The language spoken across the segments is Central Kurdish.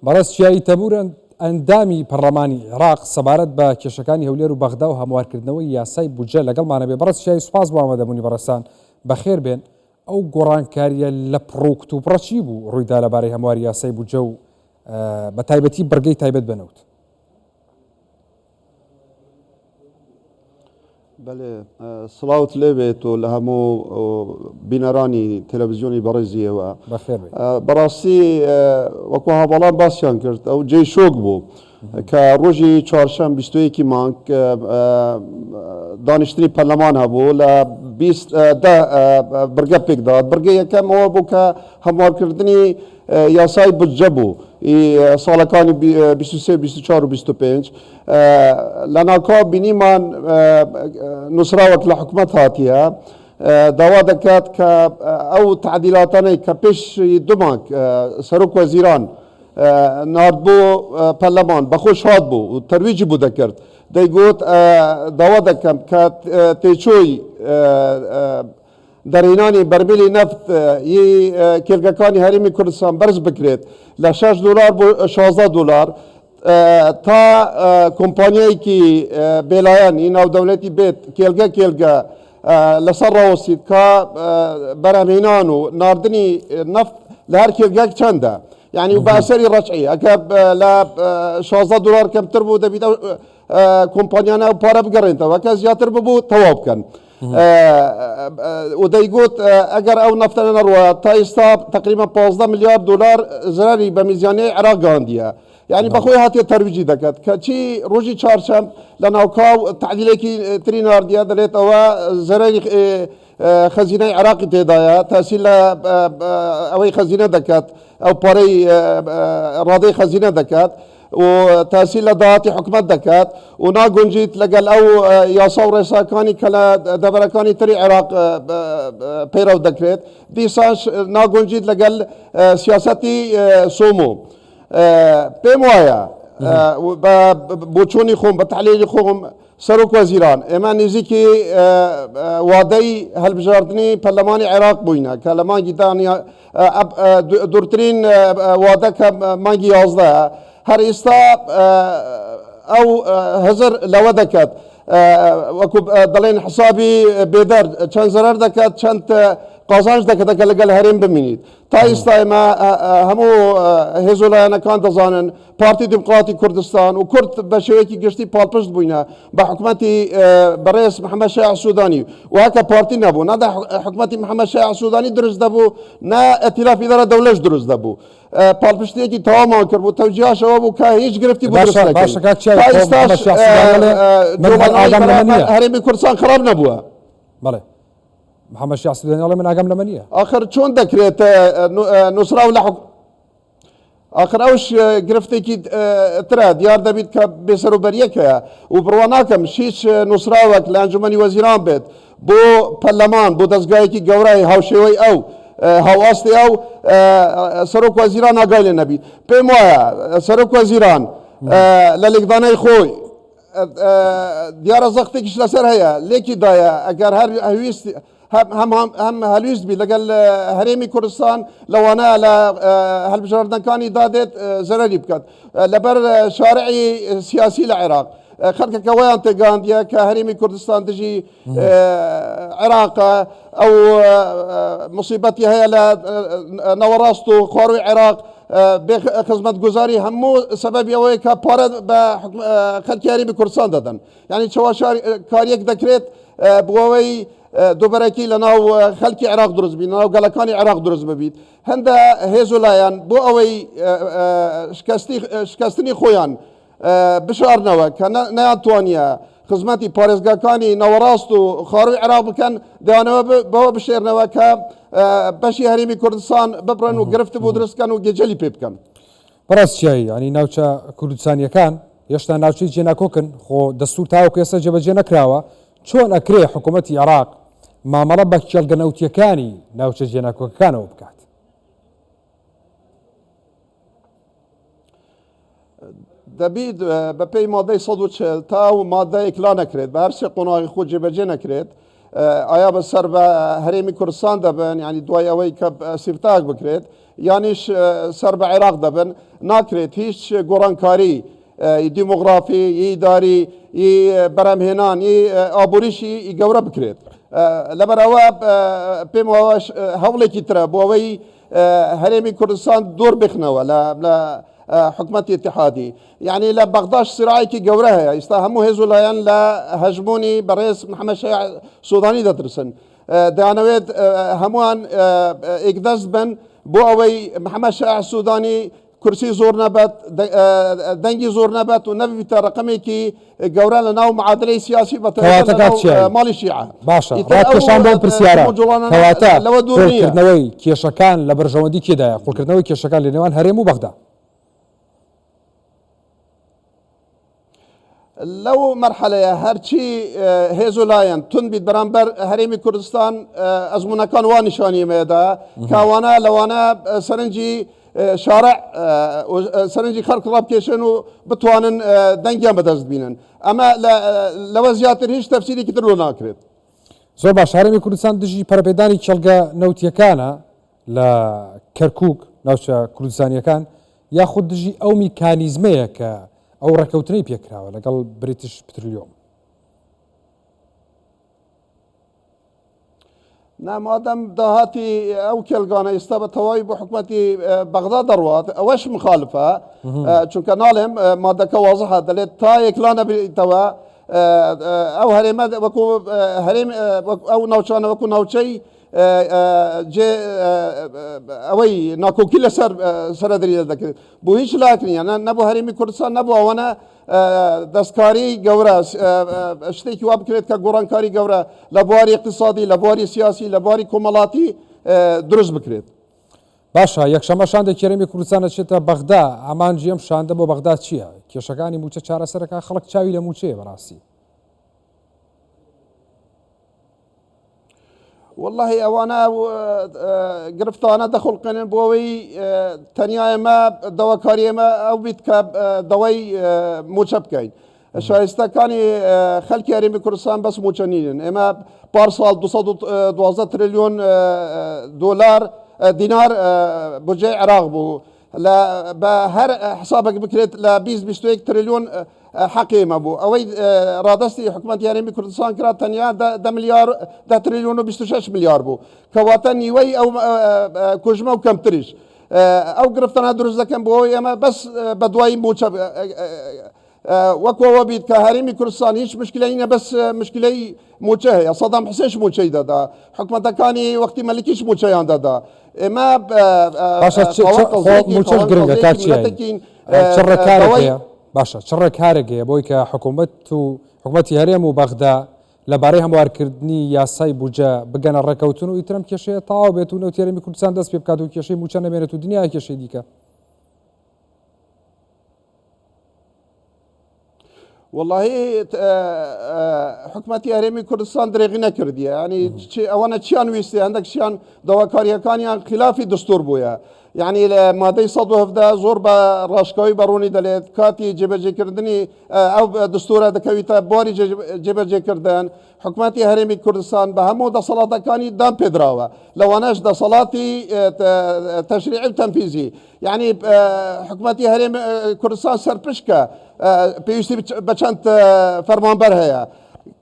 بەڕێز چیایی تەبورن ئەندامی پەرلەمانی عێراق سەبارەت بە کێشەکانی هەولێر و بەغدا و هەموارکردنەوەی یاسای بودجە لەگەڵمانە بێ. بەڕێز چیایی سوپاس بۆ ئامادەبوونی بەڕێستان بەخێر بێن. ئەو گۆڕانکاریە لە پڕۆکتوپڕە چی بوو ڕوویدا لەبارەی هەمواری یاسای بودجە و بە تایبەتی بەرگەی تایبەت بنەوت؟ بله سڵاوت لێبێت و لە هەموو بینەرانی تەلەڤیزیۆنی بەڕێزیەوە بەڕاستی وەکو هاوڵان باسییان کرد ئەو جێی شۆک بوو کە ڕۆژی چوارشەم 21 مانگ دانیشتنی پەرلەمان هەبوو لە 10 بەرگە پێکدات. بەرگە یەکەم ئەوە بوو کە هەموارکردنی یاسای بودجە بوو ساڵەکانی 23 24 و 25 لە ناکاو بینیمان نووسراوەک لە حکومەت هاتیە داوا دەکات کە ئەو تعدیلاتانەی کە پێشی دو مانگ سەرۆک وەزیران ناردبوو پەرلەمان بەخۆش هات بوو و تەرویجی بوو دەکرد دەیگوت داوا دەکەم کە تێچۆی دەرهێنانی بەرمیلی نەفت کێرگەکانی هەرێمی کوردستان بەرز بکرێت لە 6 دلار بۆ 16 دلار تا کۆمپانیایەکی بێلایەن ناودەوڵەتی بێت کێلگە لەسەر ڕاوەستیت کە بەرهەمهێنان و ناردنی نەفت لە هەر کێلگەک چەندە، یعنی و بەسەری ڕەچعی ئەگە لە 16 دلار کەمتر بوو دەبیت کۆمپانیانە پارە بگەڕێنەوە کە زیاتر ببوو تەواو بکەن. و دەیگوت ئەگەر ئەو نەفتە نەڕوە تا ئێستا تقریبا 15 میلیارد دلار زراری بە میزانەی عێراق گاندیە، یعنی بەخۆی هاتیە تەرویجی دەکات کە چی ڕۆژی چوارشەم لە ناوکاو تعدیلێکی تری ناردیە دەڵێت ئەوە زەرەری خەزینەی عێراقی تێدایە تاسیل لە ئەوەی خەزینە دەکات ئەو پارەی ڕادەی خەزینە دەکات و تاسیل لە داهاتی حکومەت دەکات و ناگونجیت لەگەل ئەو یاسا و ڕێساکانی کە لە دەبەرەکانی تری عێراق پەیڕەو دەکرێت دیسانش ناگونجیت لەگەل سیاسەتی سۆمۆ. پێم وایە بۆ چۆنی خۆم بە تحلیلی خۆم سەرۆک وەزیران ئێمە نزیکی وادەی هەڵبژاردننی پەرلەمانی عێراق بووینە کە لە مانگی دانیا دوورترین وادە کە مانگی 11 هەر ئێستا ئەو هەزر لەوە دەکات وەکو دەڵێن حسابی بێدەر چەند زەرەر دەکات چەند قازانج دەکەتەکە لەگەل هەرێم بمینیت. تا ئێستا ئێمە هەموو هێزۆلایەنەکان دەزانن پارتی دیموکراتی کوردستان و کورد بە شێوەیەکی گشتی پاڵپشت بووینە بە حکومەتی بەڕێز محەممەد شایع سوودانی و هەکە پارتی نەبوو نەدا حکومەتی محەممەد شایع سوودانی دروست دەبوو نە ئەتیلافی دەرە دەولەش دروست دەبوو پاڵپشتێکی تەوامان کرد بوو تەوجیهاشەوە بوو کە هیچ گرفتی بۆ هەرێمی کوردستان خراپ نەبووە. بەڵێ محەممەد شایع سوودانی ئەڵێ من ئاگام لەمە نییە. آخر چۆن دەکرێت نووسراو لە آخر ئەوش گرفتێکی ترە دیار دەبیت کە بێسەروبەریەکەیە و بڕوا ناکەم هیچ نووسراوەک لە ئەنجومەنی وەزیران بێت بۆ پەرلەمان بۆ دەستگایەکی گەورەی هاوشێوەی ئەو هاواستی ئەو سەرۆک وەزیران ئاگای لێ نەبیت. پێم وایە سەرۆک وەزیران لە لێکدانەی خۆی دیارە زەختێکیش لەسەر هەیە لێکی دایە ئەگەر هەر هەویستی هەم هەلویست بی لەگەل هەرێمی کوردستان لەوانەیە لە هەڵبژاردنەکانی دادێت زەرەری بکات لەبەر شارعی سیاسی لە عێراق خەڵکەکە وەیان تێگاندیە کە هەرێمی کوردستان دژی عێراقە ئەو مصیبەتی هەیە لە نەوەڕاست و خواروی عێراق خزمەت گوزاری هەموو سەبەبی ئەوەیە کە پارە بە خەڵکی هەرێمی کوردستان دەدەن، یعنی چاوەشاریەک دەکرێت بۆەوەی دووبەرەکی لە ناو خەڵکی عێراق دروست بین ناو گەلەکانی عێراق دروست ببیت. هەندە هێزولایەن بۆ ئەوەی شکستنی خۆیان بشارنەوە کە نەیانتوانیە خزمەتی پارێزگاکانی ناوەڕاست و خاروی عێراق بکەن دەیانەوە بەوە بشێرنەوە کە بەشی هەرێمی کوردستان ببڕن و گرفت بۆ دروستکەن و گێجەلی پێ بکەن. بەڕاست چیایی ینی ناوچە کوردستانیەکان هێشتا ناوچەی جێناکۆکن خۆ دەستور تاوەکو ئێستا جێبەجێ نەکراوە چۆن ئەکرێ حکوومەتی عێراق مامەڵە بە کێڵگەنەوتیەکانی ناوچە جێناکۆکەکانەوە بکات؟ دەبیت بە پێی مادەی 140 تا و مادەیەک لا نەکرێت بە هەر سێ قۆناغی خۆ جێبەجێ نەکرێت ئایا بەسەر بە هەرێمی کوردستان دەبن ینی دوای ئەوەی کە سیفتاک بکرێت یانیش سەر بە عێراق دەبن ناکرێت هیچ گۆڕانکاری دیموغرافی ئیداری بەرهەمهێنان ئابووریشی گەورە بکرێت لەبەرەوە پێم هەوڵێکی ترە بۆ ئەوەی هەرێمی کوردستان دوور بخنەوە لە حکومەتی اتحادی یعنی لە بەغداش سراعێکی گەورە هەیە ئێستا هەموو هێزولایەن لە هەژمونی بەڕێز محەممەد شایع سوودانی دەترسن دەیانەوێت هەمووان ئێکدەست بن بۆ ئەوەی محەممەد شایع سوودانی کورسی زۆر نەبێت دەنگی زۆر نەبێت و نەبیتە ڕقمێکی گەورە لە ناو معادلەی سیاسی ماڵی شیعە باشە ڕاتکەشان بۆ پرسیارە کەواتە قوڵکردنەوەی کێشەکان لە بەرژەوەندی کێدایە قوڵکردنەوەی کێشەکان لە نێوان هەرێم و بەغدا لەو مەرحەلەیە هەرچی هێزولایەن تون بیت بەرامبەر هەرێمی کوردستان ئەزمونونەکان وا نیشانیمێدا کاوانە لەوانە سەرنجی شارع سەرنجی خەڵک ڕابکێشن و بتوانن دەنگیان بەدەست بینن ئەمە لەوە زیاتر هیچ تەفسیرێکی تر لۆ ناکرێت زۆر باش هەرێمی کوردستان دژی پەرپێدانی کێڵگە نەوتیەکانە لە کەرکووک ناوچە کوردستانیەکان یاخود دژی ئەو میکانیزمەیە کە ئەو ڕێکەوتنەی پێکراوە لەگەڵ بریتیش پترۆلیۆم نامادەم داهاتی ئەو کێلگانە ئێستا بە تەواوی بۆ حکوومەتی بەغدا دەڕوات ئەوەش مخالفە چونکە ناڵێم مادەکە وازەحە دەڵێت تا یەکلا نەبێتەوە ئەو هەرێمە وەکو هەرێم ئەو ناوچانە وەکو ناوچەی ئەوەی ناکۆکی لەسەر سەردەری دەکرێت بۆ هیچ لاکنیە نەبوو هەرێمی کوردستان نەبوو ئەوەنە دەستکاری گەورە شتێکی وا بکرێت کە گۆڕانکاری گەورە لە بواری اقتصادی لە بواری سیاسی لە بواری کۆمەڵاتی دروست بکرێت باشە یەکشەمە شاندە کێرەمی کوردستان دەچێتە بەغدا ئامانجی ئەم شاندە بۆ بەغدا چییە کێشەکانی موچە چارەسەرەکە خەڵک چاوی لە موچەیە بەڕاستی والله ئەوانە گرفتانە دەخڵقێنن بۆ ئەوەی تەنیا ئێمە دەواکاری ئێمە ئەو بیت کە دەوای موچە بکەین شایستەکانی خەڵکی هەرێمی کوردستان بەس موچە نینن ئێمە پارساڵ 212 تریلیۆن دۆلار دینار بودجێ عێراق بوو بە هەر حسابێک بکرێت لە 20 تریلیۆن حەقێمە بوو ئەوەی ڕادستی حکوومەتی هەرێمی کوردستان کرا تەنیا 10 تریلیۆن و 26 میلیارد بوو کەواتە نیوەی ئەو کوژمە و کەمتریش ئەو گرفتانە دروست دەکەن بۆ ئێمە بەس بە دوایی موچە وەکەوە بیت کە هەرێمی کوردستان هیچ مشکلەی نە بەس مشکلەی موچە هەیە سەدام حوسێنش موچەی دەدا حکوومەتەکانی وەختی مەلیکیش موچەیان دەدا ئێمە موچەش گرنگە کاچیین ڕێکارێکەیە باشە چ ڕێکارێکەیە بۆی کە حکوومەتی هەرێم و بەغدا لەبارەی هەموارکردنی یاسای بودجە بگەنە ڕێکەوتن و ئیترم کێشەیە تەواو بێت و نەوتی هەرێمی کوردستان دەست پێ بکات و کێشەی موچە نەبێنێت و دنیای کێشەی دیکە والله حکوومەتی هەرێمی کوردستان درێغی نەکردیە ینی ئەوەنە چیان ویستی هەندێک شیان دەواکاریەکانیان خلافی دستور بووە یعنی لە مادەی 1970 زۆر بە ڕاشکاوی بەڕوونی دەلێت کاتی جێبەجێکردنی ئەو دستورە دەکەویتە بواری جێبەجێکردن حکوومەتی هەرێمی کوردستان بە هەموو دەسەڵاتەکانی دام پێدراوە لەوانەش دەسەڵاتی تەشریعی و تەنفیزی یعنی حکوومەتی هەرێمی کوردستان سەرپشکە پێویستی بە چەند فەرمانبەر هەیە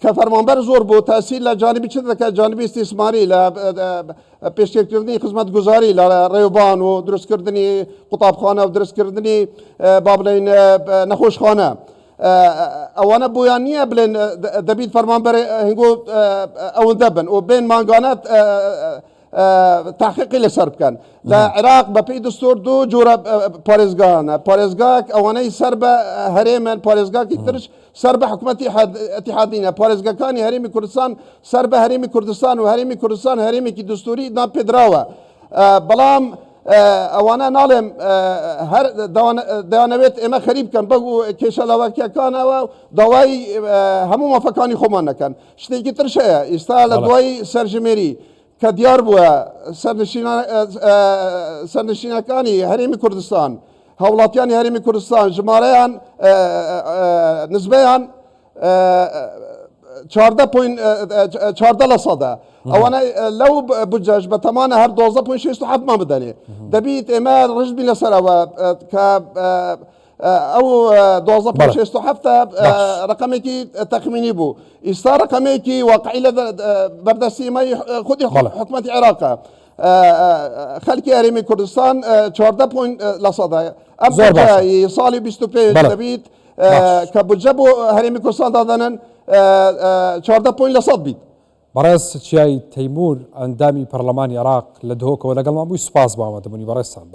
کە فەرمانبەر زۆر بۆ تاسیل لە جانبی چ دەکات جانبی استیسماری لە پێشکردنی خزمەت گوزاری لە ڕێوبان و دروستکردنی قوتابخانە و دروستکردنی با بڵێن نەخۆشخانە ئەوانە بۆیان نییە بڵێن دەبیت فەرمانبەر هەنگۆ ئەوەندە بن و بێن مانگانەت تحقیقی لەسەر بکەن لە عێراق بە پێی دستور دوو جۆرە پارێزگاهانە پارێزگاک ئەوانەی سەر بە هەرێمن پارێزگاکی ترش سەر بە حکوومەتی اتحادینە پارێزگەکانی هەرێمی کوردستان سەر بە هەرێمی کوردستان و هەرێمی کوردستان هەرێمێکی دستوری دام پێدراوە بەڵام ئەوانە ناڵێم هەر دەیانەوێت ئێمە خەریب بکەن بەگو کێشە لاواکیەکانەوە داوای هەموو مەفەکانی خۆمان نەکەن شتێکی ترش هەیە ئێستا لە دوای سەرژمێری کە دیار بووە سەرنشینەکانی هەرێمی کوردستان هاوڵاتیانی هەرێمی کوردستان ژمارەیان نزبەیان 14 لصده او انا لو بجاج بتمانه هر 12.67 ما بدني دبيت ايمال رجبي لسروا ك او 12.67 رقميكي تخميني بو استا رقميكي واقعي بردسي ما خدي حكومه العراق خلكي اريمي كردستان 14 لصده ابدا صالي 25 دبيت كبجبو هريمي كردستان دادنن 14 لصد بيت بەڕێز چیای تەیمور ئەندامی پەرلەمانی عێراق لە دهۆکەوە لەگەڵمان بووی سوپاس بۆ ئامادەبوونی بەڕێزتان.